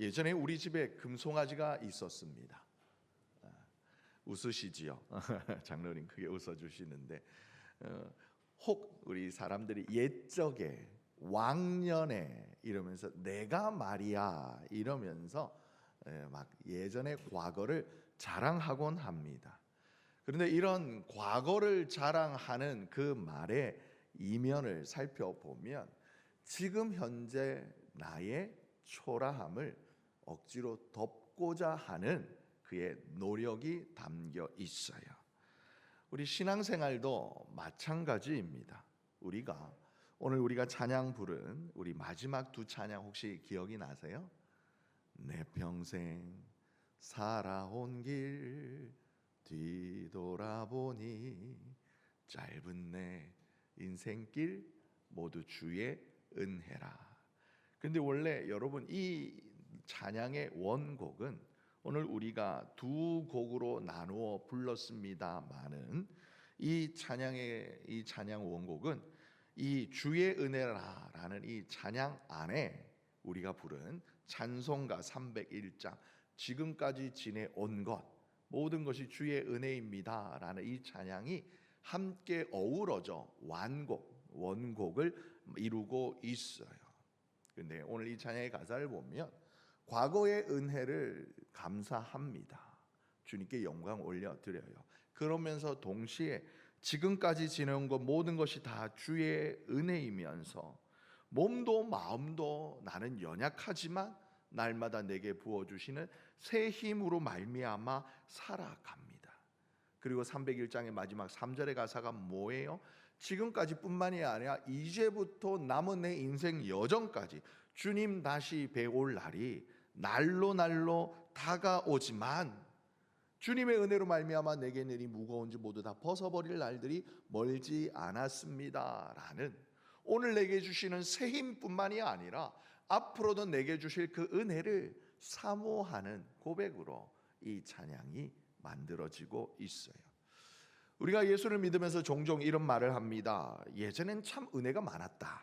예전에 우리 집에 금송아지가 있었습니다. 웃으시지요? 장로님 크게 웃어주시는데 혹 우리 사람들이 옛적에 왕년에 이러면서 내가 말이야 이러면서 막 예전의 과거를 자랑하곤 합니다. 그런데 이런 과거를 자랑하는 그 말의 이면을 살펴보면 지금 현재 나의 초라함을 억지로 덮고자 하는 그의 노력이 담겨 있어요. 우리 신앙생활도 마찬가지입니다. 오늘 우리가 찬양 부른 우리 마지막 두 찬양 혹시 기억이 나세요? 내 평생 살아온 길 뒤돌아보니 짧은 내 인생길 모두 주의 은혜라. 근데 원래 여러분 이 찬양의 원곡은 오늘 우리가 두 곡으로 나누어 불렀습니다마는 이 찬양 원곡은 이 주의 은혜라라는 이 찬양 안에 우리가 부른 찬송가 301장 지금까지 지내온 것 모든 것이 주의 은혜입니다라는 이 찬양이 함께 어우러져 원곡을 이루고 있어요. 근데 오늘 이 찬양의 가사를 보면 과거의 은혜를 감사합니다. 주님께 영광 올려드려요. 그러면서 동시에 지금까지 지내온 것 모든 것이 다 주의 은혜이면서 몸도 마음도 나는 연약하지만 날마다 내게 부어주시는 새 힘으로 말미암아 살아갑니다. 그리고 301장의 마지막 3절의 가사가 뭐예요? 지금까지뿐만이 아니라 이제부터 남은 내 인생 여정까지 주님 다시 배올 날이 날로 다가오지만 주님의 은혜로 말미암아 내게 내리 무거운지 모두 다 벗어버릴 날들이 멀지 않았습니다라는 오늘 내게 주시는 새 힘뿐만이 아니라 앞으로도 내게 주실 그 은혜를 사모하는 고백으로 이 찬양이 만들어지고 있어요. 우리가 예수를 믿으면서 종종 이런 말을 합니다. 예전엔 참 은혜가 많았다.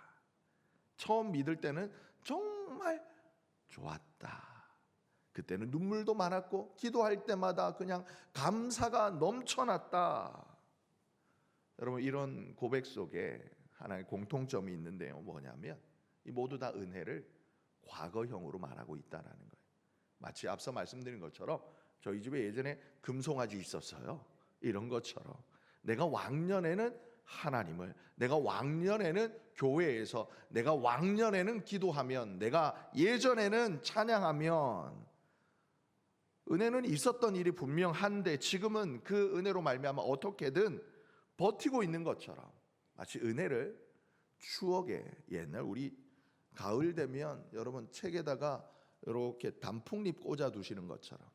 처음 믿을 때는 정말 좋았다. 그때는 눈물도 많았고 기도할 때마다 그냥 감사가 넘쳐났다. 여러분 이런 고백 속에 하나의 공통점이 있는데요. 뭐냐면 이 모두 다 은혜를 과거형으로 말하고 있다라는 거예요. 마치 앞서 말씀드린 것처럼 저희 집에 예전에 금송아지 있었어요. 이런 것처럼 내가 왕년에는 하나님을, 내가 왕년에는 교회에서, 내가 왕년에는 기도하면, 내가 예전에는 찬양하면 은혜는 있었던 일이 분명한데 지금은 그 은혜로 말미암아 어떻게든 버티고 있는 것처럼 마치 은혜를 추억에 옛날 우리 가을 되면 여러분 책에다가 이렇게 단풍잎 꽂아 두시는 것처럼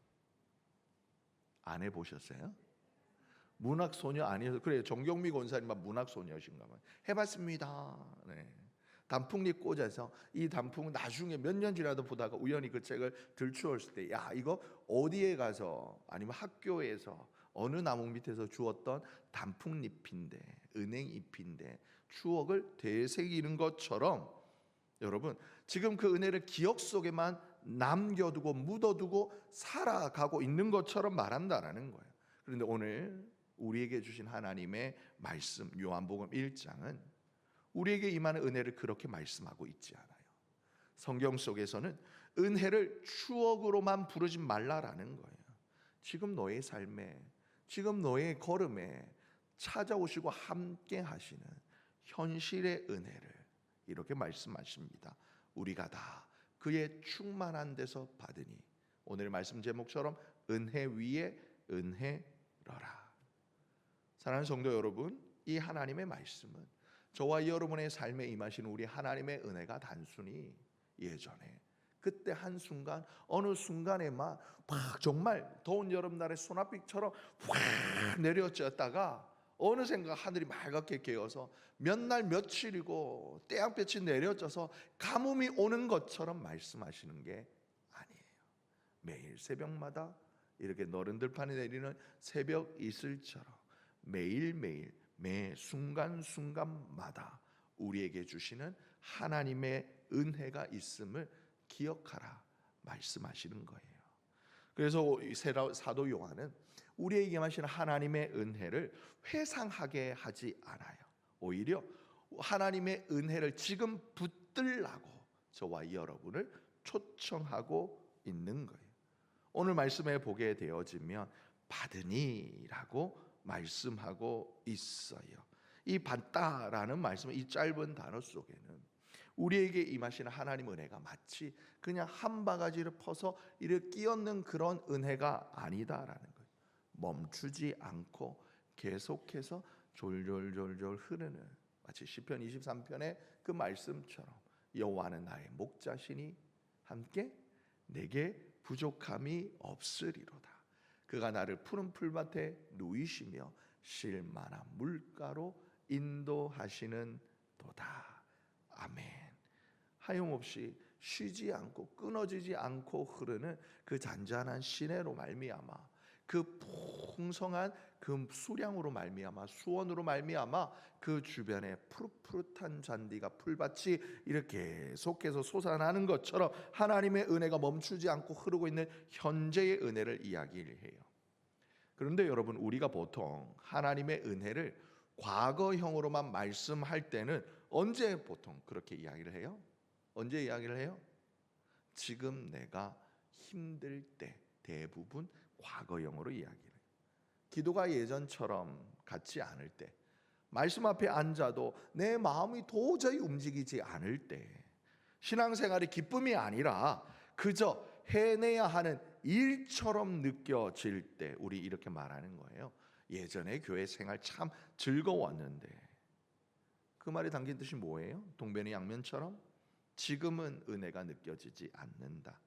안 해보셨어요? 문학소녀 아니어서 그래요. 정경미 권사님만 문학소녀신가 봐요. 해봤습니다. 네. 단풍잎 꽂아서 이 단풍 나중에 몇 년 지나도 보다가 우연히 그 책을 들추었을 때 야 이거 어디에 가서 아니면 학교에서 어느 나무 밑에서 주었던 단풍잎인데 은행잎인데 추억을 되새기는 것처럼 여러분 지금 그 은혜를 기억 속에만 남겨두고 묻어두고 살아가고 있는 것처럼 말한다라는 거예요. 그런데 오늘 우리에게 주신 하나님의 말씀 요한복음 1장은 우리에게 임하는 은혜를 그렇게 말씀하고 있지 않아요. 성경 속에서는 은혜를 추억으로만 부르지 말라라는 거예요. 지금 너의 삶에, 지금 너의 걸음에 찾아오시고 함께 하시는 현실의 은혜를 이렇게 말씀하십니다. 우리가 다 그의 충만한 데서 받으니 오늘 말씀 제목처럼 은혜 위에 은혜러라. 사랑하는 성도 여러분, 이 하나님의 말씀은 저와 여러분의 삶에 임하시는 우리 하나님의 은혜가 단순히 예전에 그때 한순간 어느 순간에만 막 정말 더운 여름날의 소나비처럼 확 내려졌다가 어느샌가 하늘이 맑게 개어서 몇 날 며칠이고 태양빛이 내려져서 가뭄이 오는 것처럼 말씀하시는 게 아니에요. 매일 새벽마다 이렇게 너른 들판에 내리는 새벽 이슬처럼 매일매일 매 순간순간마다 우리에게 주시는 하나님의 은혜가 있음을 기억하라 말씀하시는 거예요. 그래서 사도 요한은 우리에게 하시는 하나님의 은혜를 회상하게 하지 않아요. 오히려 하나님의 은혜를 지금 붙들라고 저와 여러분을 초청하고 있는 거예요. 오늘 말씀에 보게 되어지면 받으니라고 말씀하고 있어요. 이 받다라는 말씀은 이 짧은 단어 속에는 우리에게 임하시는 하나님 은혜가 마치 그냥 한 바가지를 퍼서 이렇게 끼얹는 그런 은혜가 아니다라는 거예요. 멈추지 않고 계속해서 졸졸졸졸 흐르는, 마치 시편 23편의 그 말씀처럼 여호와는 나의 목자시니 함께 내게 부족함이 없으리로다. 그가 나를 푸른 풀밭에 누이시며 쉴 만한 물가로 인도하시는 도다. 아멘. 하염없이 쉬지 않고 끊어지지 않고 흐르는 그 잔잔한 시내로 말미암아, 그 풍성한 그 수량으로 말미암아, 수원으로 말미암아 그 주변에 푸릇푸릇한 잔디가 풀밭이 이렇게 계속해서 솟아나는 것처럼 하나님의 은혜가 멈추지 않고 흐르고 있는 현재의 은혜를 이야기를 해요. 그런데 여러분, 우리가 보통 하나님의 은혜를 과거형으로만 말씀할 때는 언제 보통 그렇게 이야기를 해요? 언제 이야기를 해요? 지금 내가 힘들 때 대부분 과거형으로 이야기를 해요. 기도가 예전처럼 같지 않을 때, 말씀 앞에 앉아도 내 마음이 도저히 움직이지 않을 때, 신앙생활의 기쁨이 아니라 그저 해내야 하는 일처럼 느껴질 때 우리 이렇게 말하는 거예요. 예전에 교회 생활 참 즐거웠는데. 그 말이 담긴 뜻이 뭐예요? 동변이 양면처럼 지금은 은혜가 느껴지지 않는다.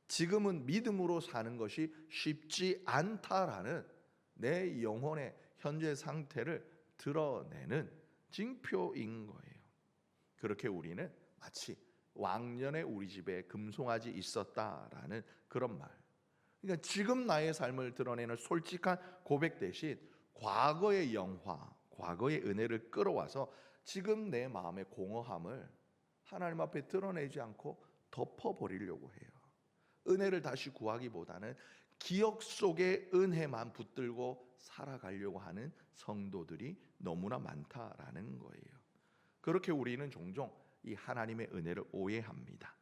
지금은 믿음으로 사는 것이 쉽지 않다라는 내 영혼의 현재 상태를 드러내는 징표인 거예요. 그렇게 우리는 마치 왕년에 우리 집에 금송아지 있었다라는 그런 말. 그러니까 지금 나의 삶을 드러내는 솔직한 고백 대신 과거의 영화, 과거의 은혜를 끌어와서 지금 내 마음의 공허함을 하나님 앞에 드러내지 않고 덮어버리려고 해요. 은혜를 다시 구하기보다는 기억 속의 은혜만 붙들고 살아가려고 하는 성도들이 너무나 많다라는 거예요. 그렇게 우리는 종종 이 하나님의 은혜를 오해합니다.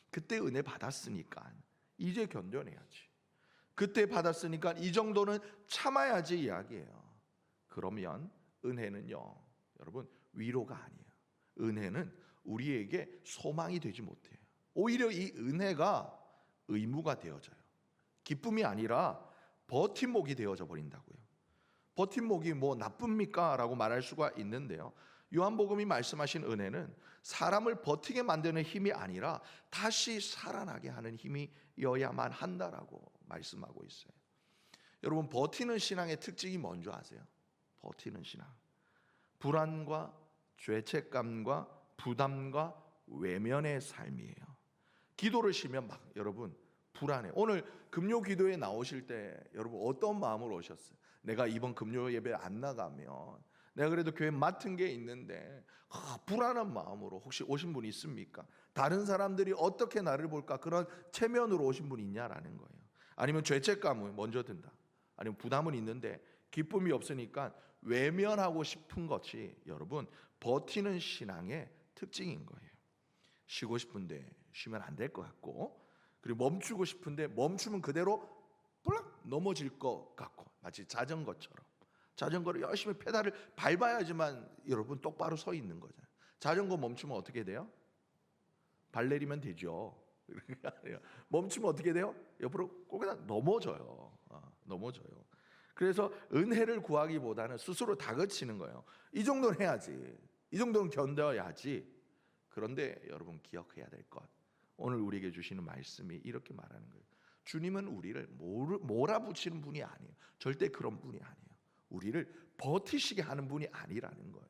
그때 은혜 받았으니까 이제 견뎌내야지. 그때 받았으니까 이 정도는 참아야지 이야기예요. 그러면 은혜는요, 여러분, 위로가 아니에요. 은혜는 우리에게 소망이 되지 못해요. 오히려 이 은혜가 의무가 되어져요. 기쁨이 아니라 버팀목이 되어져 버린다고요. 버팀목이 뭐 나쁩니까? 라고 말할 수가 있는데요, 요한복음이 말씀하신 은혜는 사람을 버티게 만드는 힘이 아니라 다시 살아나게 하는 힘이어야만 한다라고 말씀하고 있어요. 여러분, 버티는 신앙의 특징이 뭔지 아세요? 버티는 신앙, 불안과 죄책감과 부담과 외면의 삶이에요. 기도를 쉬면 막 여러분 불안해. 오늘 금요 기도에 나오실 때 여러분 어떤 마음으로 오셨어요? 내가 이번 금요 예배 안 나가면 내가 그래도 교회 맡은 게 있는데 불안한 마음으로 혹시 오신 분 있습니까? 다른 사람들이 어떻게 나를 볼까, 그런 체면으로 오신 분 있냐라는 거예요. 아니면 죄책감은 먼저 든다. 아니면 부담은 있는데 기쁨이 없으니까 외면하고 싶은 것이 여러분 버티는 신앙의 특징인 거예요. 쉬고 싶은데 쉬면 안 될 것 같고, 그리고 멈추고 싶은데 멈추면 그대로 뿔락 넘어질 것 같고, 마치 자전거처럼 자전거를 열심히 페달을 밟아야지만 여러분 똑바로 서 있는 거잖아요. 자전거 멈추면 어떻게 돼요? 발 내리면 되죠. 멈추면 어떻게 돼요? 옆으로 꼬그락 넘어져요. 넘어져요. 그래서 은혜를 구하기보다는 스스로 다그치는 거예요. 이 정도는 해야지, 이 정도는 견뎌야지. 그런데 여러분 기억해야 될 것, 오늘 우리에게 주시는 말씀이 이렇게 말하는 거예요. 주님은 우리를 몰아붙이는 분이 아니에요. 절대 그런 분이 아니에요. 우리를 버티시게 하는 분이 아니라는 거예요.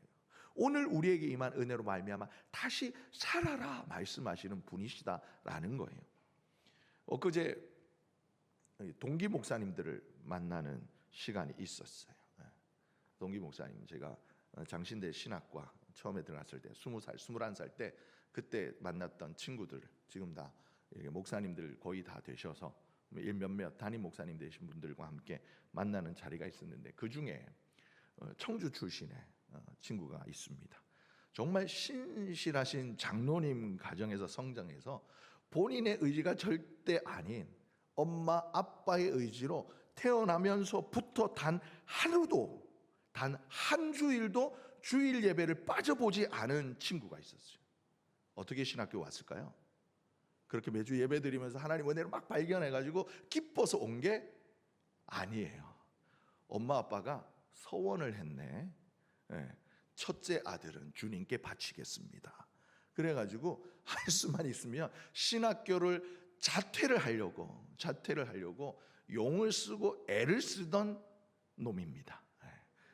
오늘 우리에게 임한 은혜로 말미암아 다시 살아라 말씀하시는 분이시다라는 거예요. 엊그제 동기 목사님들을 만나는 시간이 있었어요. 동기 목사님, 제가 장신대 신학과 처음에 들어갔을 때 20살, 21살 때 그때 만났던 친구들 지금 다 이렇게 목사님들 거의 다 되셔서 몇몇 담임 목사님 되신 분들과 함께 만나는 자리가 있었는데, 그 중에 청주 출신의 친구가 있습니다. 정말 신실하신 장로님 가정에서 성장해서 본인의 의지가 절대 아닌 엄마 아빠의 의지로 태어나면서부터 단 하루도, 단 한 주일도 주일 예배를 빠져보지 않은 친구가 있었어요. 어떻게 신학교 왔을까요? 그렇게 매주 예배 드리면서 하나님 은혜를 막 발견해가지고 기뻐서 온 게 아니에요. 엄마 아빠가 서원을 했네. 첫째 아들은 주님께 바치겠습니다. 그래가지고 할 수만 있으면 신학교를 자퇴를 하려고 용을 쓰고 애를 쓰던 놈입니다.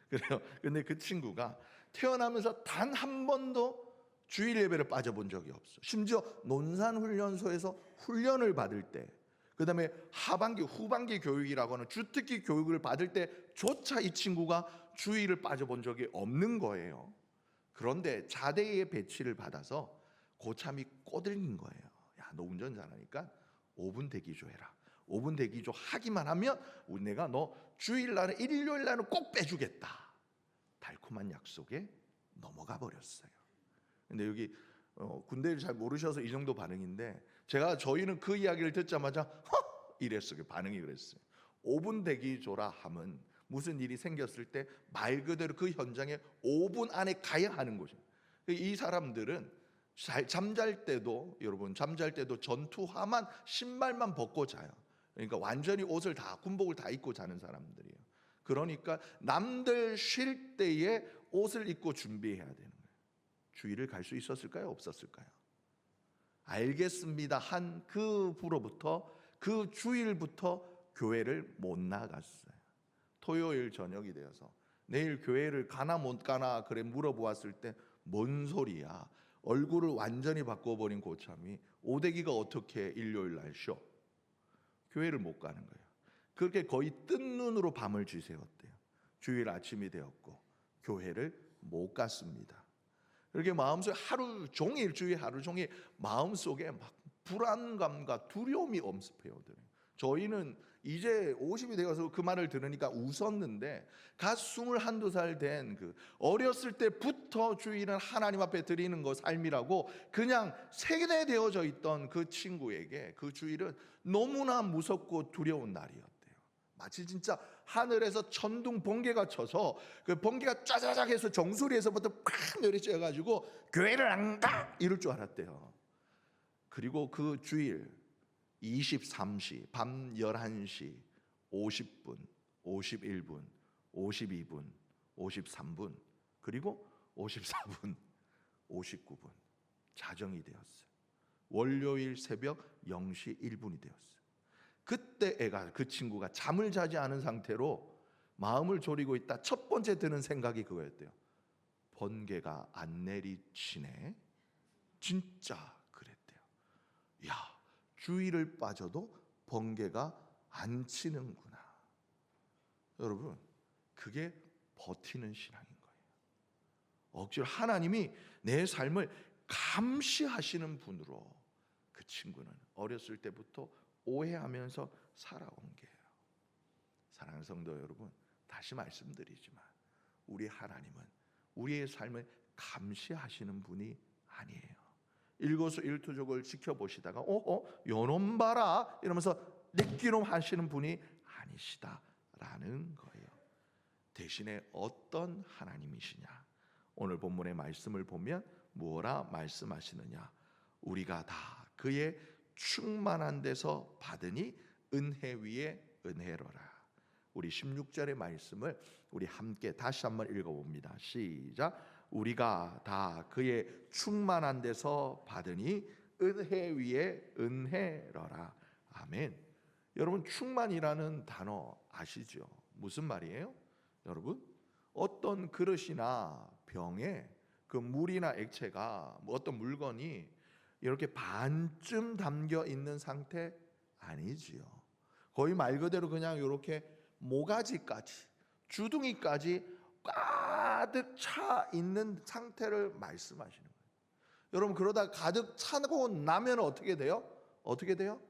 그래요. 근데 그 친구가 태어나면서 단 한 번도 주일 예배를 빠져본 적이 없어. 심지어 논산훈련소에서 훈련을 받을 때, 그 다음에 하반기, 후반기 교육이라고 하는 주특기 교육을 받을 때조차 이 친구가 주일을 빠져본 적이 없는 거예요. 그런데 자대에 배치를 받아서 고참이 꼬들긴 거예요. 야, 너 운전 잘하니까 5분 대기조 해라. 5분 대기조 하기만 하면 내가 너 주일날에 일요일날은 꼭 빼주겠다. 달콤한 약속에 넘어가 버렸어요. 근데 여기 군대를 잘 모르셔서 이 정도 반응인데, 저희는 그 이야기를 듣자마자 허! 이랬어요. 반응이 그랬어요. 5분 대기조라 함은 무슨 일이 생겼을 때 말 그대로 그 현장에 5분 안에 가야 하는 거죠. 이 사람들은 잠잘 때도, 여러분 잠잘 때도 전투화만 신발만 벗고 자요. 그러니까 완전히 옷을 다, 군복을 다 입고 자는 사람들이에요. 그러니까 남들 쉴 때에 옷을 입고 준비해야 되는 거예요. 주일을 갈 수 있었을까요? 없었을까요? 알겠습니다 한 그 후로부터, 그 주일부터 교회를 못 나갔어요. 토요일 저녁이 되어서 내일 교회를 가나 못 가나 그래 물어보았을 때, 뭔 소리야, 얼굴을 완전히 바꿔버린 고참이 오대기가 어떻게 일요일 날 쉬어? 교회를 못 가는 거예요. 그렇게 거의 뜬 눈으로 밤을 지새웠대요. 주일 아침이 되었고 교회를 못 갔습니다. 그렇게 마음속에 하루 종일, 주일 하루 종일 마음속에 막 불안감과 두려움이 엄습해요. 저희는 이제 50이 되어서 그 말을 들으니까 웃었는데, 갓 21~22살 된 그 어렸을 때부터 주일은 하나님 앞에 드리는 거 삶이라고 그냥 세뇌되어져 있던 그 친구에게 그 주일은 너무나 무섭고 두려운 날이었대요. 마치 진짜 하늘에서 천둥 번개가 쳐서 그 번개가 짜자작 해서 정수리에서부터 팍 내리쳐가지고 교회를 안 가! 이럴 줄 알았대요. 그리고 그 주일 23시, 밤 11시 50분, 51분, 52분, 53분, 그리고 54분, 59분 자정이 되었어요. 월요일 새벽 0시 1분이 되었어요. 그때 그 친구가 잠을 자지 않은 상태로 마음을 졸이고 있다. 첫 번째 드는 생각이 그거였대요. 번개가 안 내리치네. 진짜 그랬대요. 야, 주일을 빠져도 번개가 안 치는구나. 여러분, 그게 버티는 신앙인 거예요. 억지로 하나님이 내 삶을 감시하시는 분으로 그 친구는 어렸을 때부터 오해하면서 살아온 게요. 사랑하는 성도 여러분, 다시 말씀드리지만 우리 하나님은 우리의 삶을 감시하시는 분이 아니에요. 일거수일투족을 지켜보시다가 요놈 봐라 이러면서 내끼놈 하시는 분이 아니시다라는 거예요. 대신에 어떤 하나님이시냐? 오늘 본문의 말씀을 보면 뭐라 말씀하시느냐? 우리가 다 그의 충만한 데서 받으니 은혜 위에 은혜로라. 우리 16절의 말씀을 우리 함께 다시 한번 읽어봅니다. 시작. 우리가 다 그의 충만한 데서 받으니 은혜 위에 은혜로라. 아멘. 여러분, 충만이라는 단어 아시죠? 무슨 말이에요? 여러분, 어떤 그릇이나 병에 그 물이나 액체가 어떤 물건이 이렇게 반쯤 담겨 있는 상태 아니지요. 거의 말 그대로 그냥 이렇게 모가지까지, 주둥이까지 가득 차 있는 상태를 말씀하시는 거예요. 여러분, 그러다 가득 차고 나면 어떻게 돼요? 어떻게 돼요?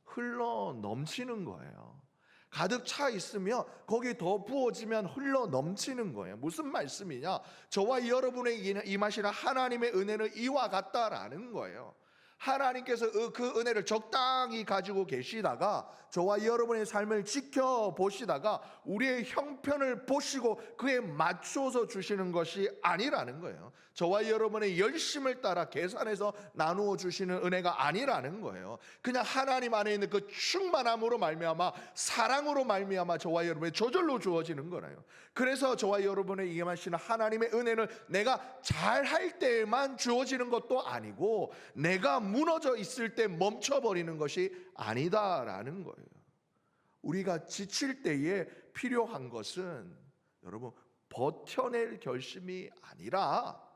흘러 넘치는 거예요. 가득 차 있으면 거기 더 부어지면 흘러 넘치는 거예요. 무슨 말씀이냐? 저와 여러분에게 임하시는 하나님의 은혜는 이와 같다라는 거예요. 하나님께서 그 은혜를 적당히 가지고 계시다가 저와 여러분의 삶을 지켜보시다가 우리의 형편을 보시고 그에 맞춰서 주시는 것이 아니라는 거예요. 저와 여러분의 열심을 따라 계산해서 나누어 주시는 은혜가 아니라는 거예요. 그냥 하나님 안에 있는 그 충만함으로 말미암아, 사랑으로 말미암아 저와 여러분의 저절로 주어지는 거예요. 그래서 저와 여러분의 임하시는 하나님의 은혜는 내가 잘할 때에만 주어지는 것도 아니고 내가 무너져 있을 때 멈춰버리는 것이 아니다라는 거예요. 우리가 지칠 때에 필요한 것은 여러분 버텨낼 결심이 아니라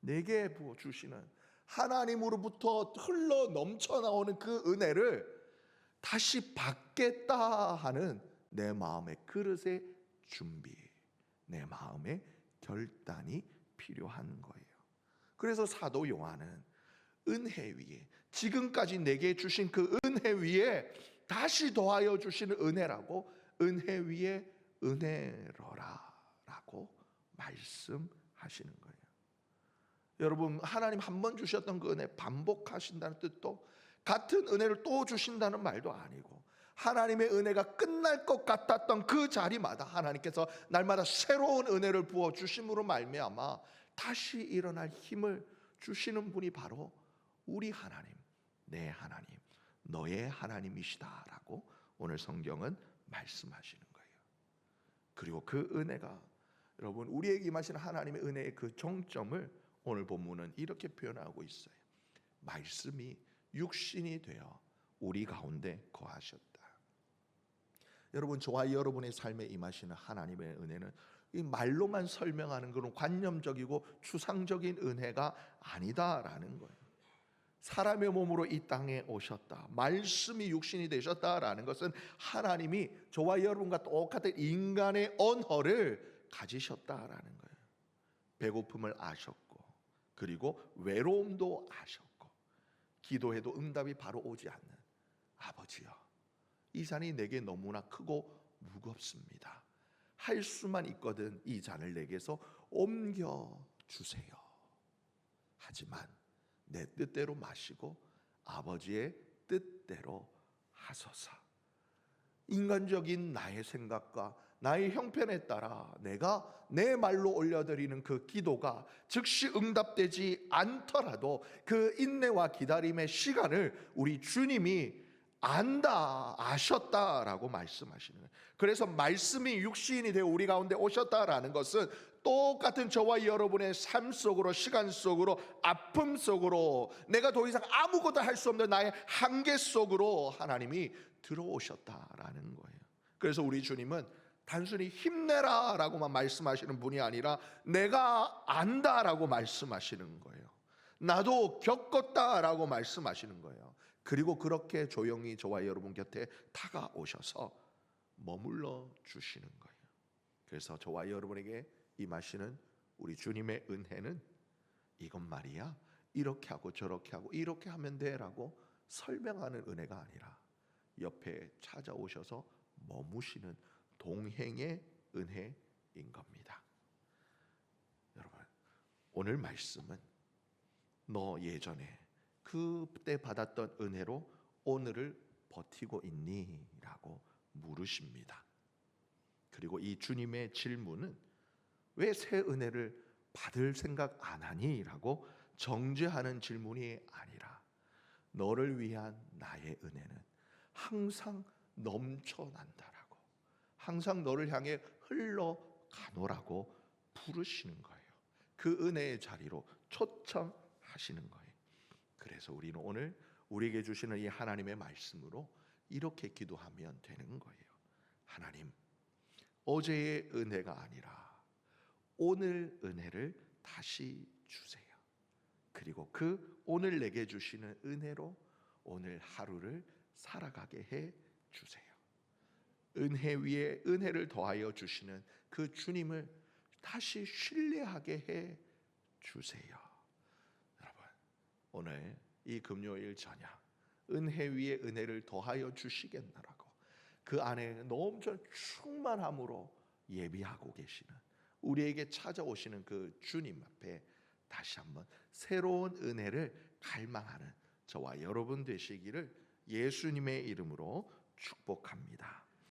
내게 부어주시는 하나님으로부터 흘러 넘쳐나오는 그 은혜를 다시 받겠다 하는 내 마음의 그릇의 준비, 내 마음의 결단이 필요한 거예요. 그래서 사도 요한은 은혜 위에, 지금까지 내게 주신 그 은혜 위에 다시 더하여 주시는 은혜라고, 은혜 위에 은혜로라 라고 말씀하시는 거예요. 여러분, 하나님 한 번 주셨던 그 은혜 반복하신다는 뜻도 같은 은혜를 또 주신다는 말도 아니고, 하나님의 은혜가 끝날 것 같았던 그 자리마다 하나님께서 날마다 새로운 은혜를 부어 주심으로 말미암아 다시 일어날 힘을 주시는 분이 바로 우리 하나님, 내 하나님, 너의 하나님이시다라고 오늘 성경은 말씀하시는 거예요. 그리고 그 은혜가 여러분 우리에게 임하시는 하나님의 은혜의 그 정점을 오늘 본문은 이렇게 표현하고 있어요. 말씀이 육신이 되어 우리 가운데 거하셨다. 여러분, 저와 여러분의 삶에 임하시는 하나님의 은혜는 이 말로만 설명하는 그런 관념적이고 추상적인 은혜가 아니다라는 거예요. 사람의 몸으로 이 땅에 오셨다, 말씀이 육신이 되셨다라는 것은 하나님이 저와 여러분과 똑같은 인간의 언어를 가지셨다라는 거예요. 배고픔을 아셨고, 그리고 외로움도 아셨고, 기도해도 응답이 바로 오지 않는 아버지여, 이 잔이 내게 너무나 크고 무겁습니다. 할 수만 있거든 이 잔을 내게서 옮겨 주세요. 하지만 내 뜻대로 마시고 아버지의 뜻대로 하소서. 인간적인 나의 생각과 나의 형편에 따라 내가 내 말로 올려드리는 그 기도가 즉시 응답되지 않더라도 그 인내와 기다림의 시간을 우리 주님이 안다, 아셨다라고 말씀하시는 거예요. 그래서 말씀이 육신이 되어 우리 가운데 오셨다라는 것은 똑같은 저와 여러분의 삶 속으로, 시간 속으로, 아픔 속으로, 내가 더 이상 아무것도 할 수 없는 나의 한계 속으로 하나님이 들어오셨다라는 거예요. 그래서 우리 주님은 단순히 힘내라 라고만 말씀하시는 분이 아니라 내가 안다라고 말씀하시는 거예요. 나도 겪었다라고 말씀하시는 거예요. 그리고 그렇게 조용히 저와 여러분 곁에 다가오셔서 머물러 주시는 거예요. 그래서 저와 여러분에게 임하시는 우리 주님의 은혜는 이것 말이야, 이렇게 하고 저렇게 하고 이렇게 하면 돼 라고 설명하는 은혜가 아니라 옆에 찾아오셔서 머무시는 동행의 은혜인 겁니다. 여러분, 오늘 말씀은 너 예전에 그때 받았던 은혜로 오늘을 버티고 있니? 라고 물으십니다. 그리고 이 주님의 질문은 왜 새 은혜를 받을 생각 안 하니? 라고 정죄하는 질문이 아니라 너를 위한 나의 은혜는 항상 넘쳐난다라고, 항상 너를 향해 흘러가노라고 부르시는 거예요. 그 은혜의 자리로 초청하시는 거예요. 그래서 우리는 오늘 우리에게 주시는 이 하나님의 말씀으로 이렇게 기도하면 되는 거예요. 하나님, 어제의 은혜가 아니라 오늘 은혜를 다시 주세요. 그리고 그 오늘 내게 주시는 은혜로 오늘 하루를 살아가게 해 주세요. 은혜 위에 은혜를 더하여 주시는 그 주님을 다시 신뢰하게 해 주세요. 여러분, 오늘 이 금요일 저녁 은혜 위에 은혜를 더하여 주시겠나라고 그 안에 넘쳐 충만함으로 예비하고 계시는 우리에게 찾아오시는 그 주님 앞에 다시 한번 새로운 은혜를 갈망하는 저와 여러분 되시기를 예수님의 이름으로 축복합니다.